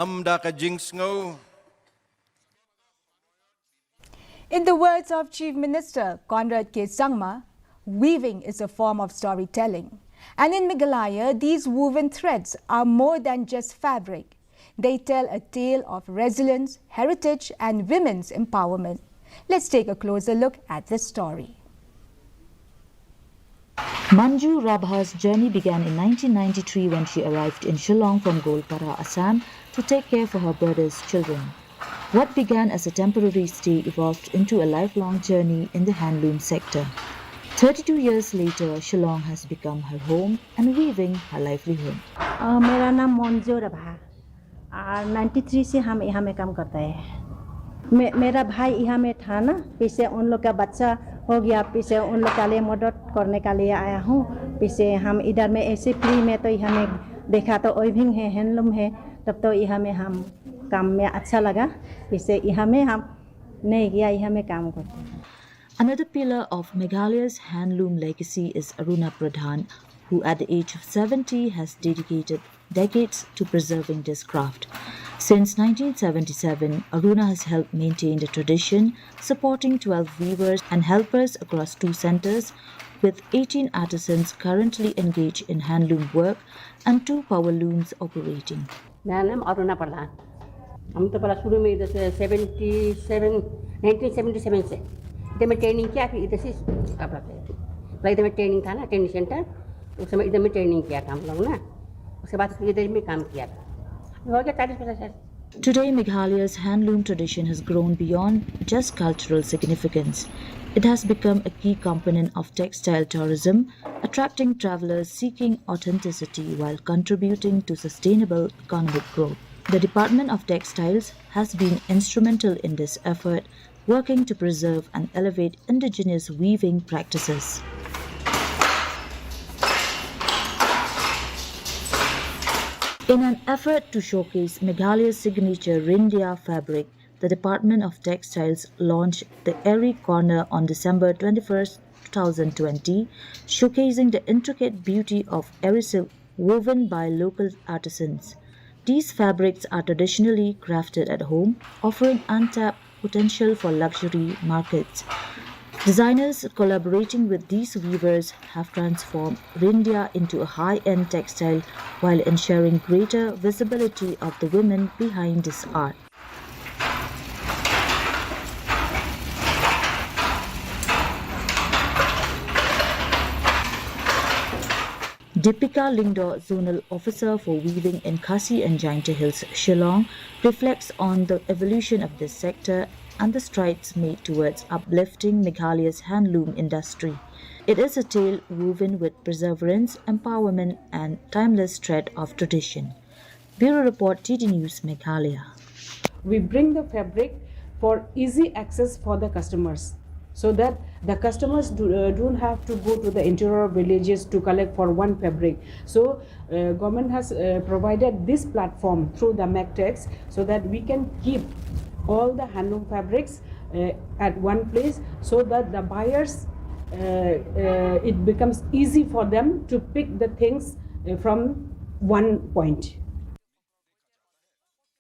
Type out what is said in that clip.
In the words of Chief Minister Conrad K. Sangma, weaving is a form of storytelling. And in Meghalaya, these woven threads are more than just fabric. They tell a tale of resilience, heritage, and women's empowerment. Let's take a closer look at this story. Manju Rabha's journey began in 1993 when she arrived in Shillong from Golpara, Assam, to take care for her brother's children. What began as a temporary stay evolved into a lifelong journey in the handloom sector. 32 years later, Shillong has become her home and weaving her livelihood. मेरा नाम मंजू रभा और 93 से हम यहाँ में काम करते हैं। मेरा भाई यहाँ में था ना, पीछे उन लोग का बच्चा हो गया, पीछे उन लोग का लिए मदद करने के लिए आया हूँ। पीछे हम इधर में ऐसे फ्री में तो यहाँ में देखा तो वीविंग है, हैंडलूम है, तब तो यहाँ में हम काम में अच्छा लगा। पीछे यहाँ में हम नहीं गया, यहाँ में काम करते हैं। Another pillar of Meghalaya's handloom legacy is Aruna Pradhan, who at the age of 70 has dedicated decades to preserving this craft. Since 1977, Aruna has helped maintain the tradition, supporting 12 weavers and helpers across 2 centers, with 18 artisans currently engaged in handloom work and 2 power looms operating. मेरा नाम अरुणा प्रधान। हम तो पहला शुरू में इधर से 1977 से इधर में ट्रेनिंग किया, फिर इधर से कपड़ा पहले इधर में ट्रेनिंग था ना, ट्रेनिंग सेंटर, उस समय इधर में ट्रेनिंग किया था हम लोग ना, उसके बाद फिर इधर में काम किया था, हो गया 40-50 साल। Today, Meghalaya's handloom tradition has grown beyond just cultural significance. It has become a key component of textile tourism, attracting travelers seeking authenticity while contributing to sustainable economic growth. The Department of Textiles has been instrumental in this effort, working to preserve and elevate indigenous weaving practices. In an effort to showcase Meghalaya's signature Rindia fabric, the Department of Textiles launched the Airy Corner on December 21, 2020, showcasing the intricate beauty of airy silk woven by local artisans. These fabrics are traditionally crafted at home, offering untapped potential for luxury markets. Designers collaborating with these weavers have transformed Rindia into a high-end textile while ensuring greater visibility of the women behind this art. Deepika Lingdo, Zonal Officer for Weaving in Khasi and Jaintia Hills, Shillong, reflects on the evolution of this sector and the strides made towards uplifting Meghalaya's handloom industry. It is a tale woven with perseverance, empowerment, and timeless thread of tradition. Bureau Report, TD News, Meghalaya. We bring the fabric for easy access for the customers, so that the customers don't have to go to the interior villages to collect for one fabric. So government has provided this platform through the MACTEX, so that we can keep all the handloom fabrics at one place, so that the buyers, it becomes easy for them to pick the things from one point.